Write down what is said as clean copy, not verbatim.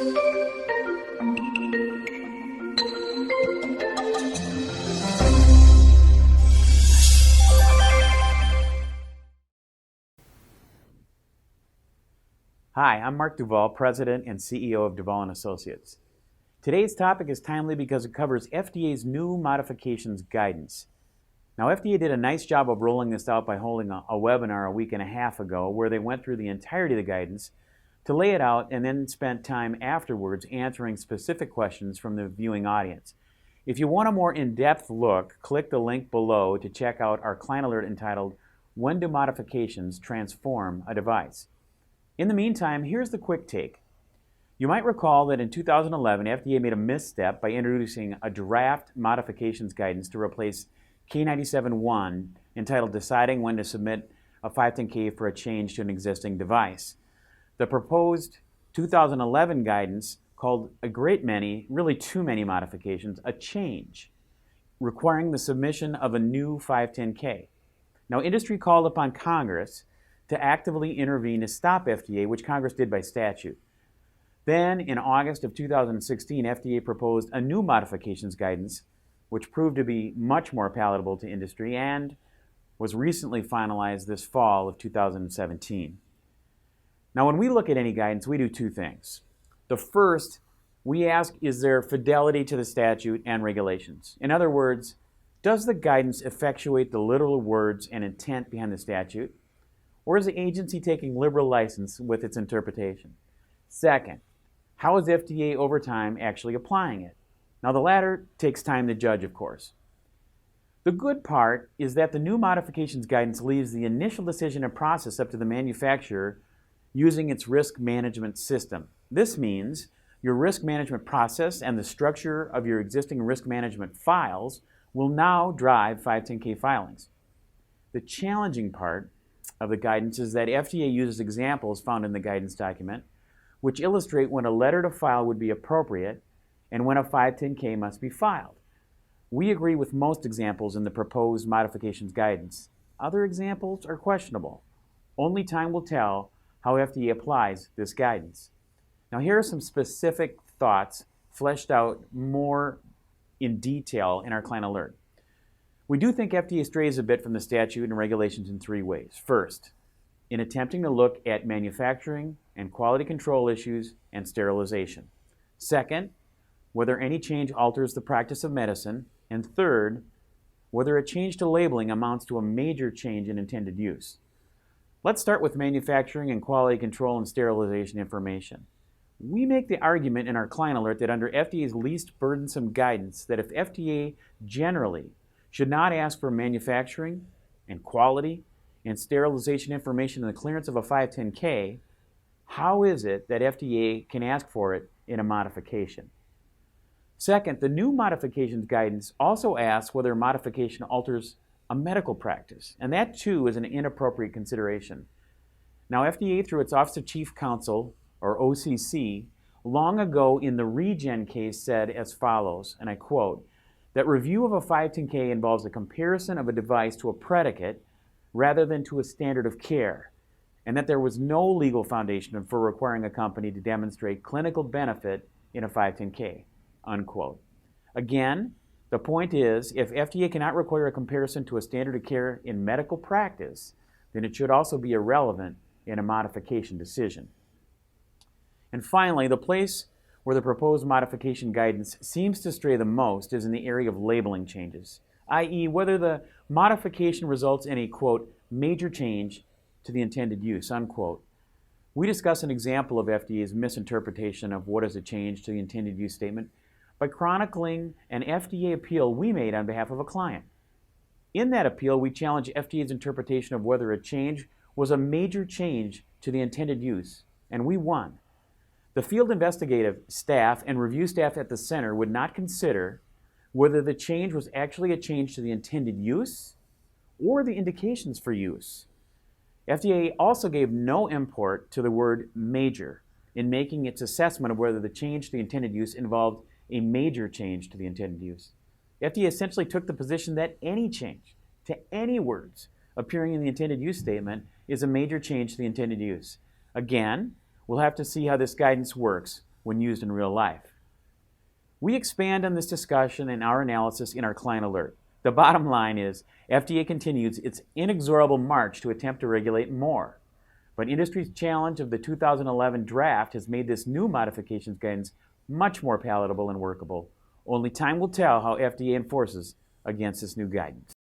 Hi, I'm Mark Duvall, President and CEO of Duvall & Associates. Today's topic is timely because it covers FDA's new modifications guidance. Now, FDA did a nice job of rolling this out by holding a webinar a week and a half ago where they went through the entirety of the guidance to lay it out and then spent time afterwards answering specific questions from the viewing audience. If you want a more in-depth look, click the link below to check out our client alert entitled, "When Do Modifications Transform a Device?" In the meantime, here's the quick take. You might recall that in 2011, FDA made a misstep by introducing a draft modifications guidance to replace K97-1 entitled Deciding When to Submit a 510K for a Change to an Existing Device. The proposed 2011 guidance called a great many, really too many modifications, a change, requiring the submission of a new 510K. Now, industry called upon Congress to actively intervene to stop FDA, which Congress did by statute. Then, in August of 2016, FDA proposed a new modifications guidance, which proved to be much more palatable to industry and was recently finalized this fall of 2017. Now, when we look at any guidance, we do two things. The first, we ask, is there fidelity to the statute and regulations? In other words, does the guidance effectuate the literal words and intent behind the statute? Or is the agency taking liberal license with its interpretation? Second, how is FDA over time actually applying it? Now, the latter takes time to judge, of course. The good part is that the new modifications guidance leaves the initial decision and process up to the manufacturer using its risk management system. This means your risk management process and the structure of your existing risk management files will now drive 510K filings. The challenging part of the guidance is that FDA uses examples found in the guidance document which illustrate when a letter to file would be appropriate and when a 510K must be filed. We agree with most examples in the proposed modifications guidance. Other examples are questionable. Only time will tell how FDA applies this guidance. Now, here are some specific thoughts fleshed out more in detail in our client alert. We do think FDA strays a bit from the statute and regulations in three ways. First, in attempting to look at manufacturing and quality control issues and sterilization. Second, whether any change alters the practice of medicine. And third, whether a change to labeling amounts to a major change in intended use. Let's start with manufacturing and quality control and sterilization information. We make the argument in our client alert that under FDA's least burdensome guidance, that if FDA generally should not ask for manufacturing and quality and sterilization information in the clearance of a 510K, how is it that FDA can ask for it in a modification? Second, the new modifications guidance also asks whether a modification alters a medical practice, and that too is an inappropriate consideration. Now, FDA, through its Office of Chief Counsel, or OCC, long ago in the Regen case said as follows, and I quote, that review of a 510K involves a comparison of a device to a predicate rather than to a standard of care, and that there was no legal foundation for requiring a company to demonstrate clinical benefit in a 510K, unquote. Again, the point is, if FDA cannot require a comparison to a standard of care in medical practice, then it should also be irrelevant in a modification decision. And finally, the place where the proposed modification guidance seems to stray the most is in the area of labeling changes, i.e. whether the modification results in a, quote, major change to the intended use, unquote. We discuss an example of FDA's misinterpretation of what is a change to the intended use statement by chronicling an FDA appeal we made on behalf of a client. In that appeal, we challenged FDA's interpretation of whether a change was a major change to the intended use, and we won. The field investigative staff and review staff at the center would not consider whether the change was actually a change to the intended use or the indications for use. FDA also gave no import to the word major in making its assessment of whether the change to the intended use involved a major change to the intended use. FDA essentially took the position that any change to any words appearing in the intended use statement is a major change to the intended use. Again, we'll have to see how this guidance works, when used in real life. We expand on this discussion and our analysis in our client alert. The bottom line is FDA continues its inexorable march to attempt to regulate more. But industry's challenge of the 2011 draft has made this new modifications guidance much more palatable and workable. Only time will tell how FDA enforces against this new guidance.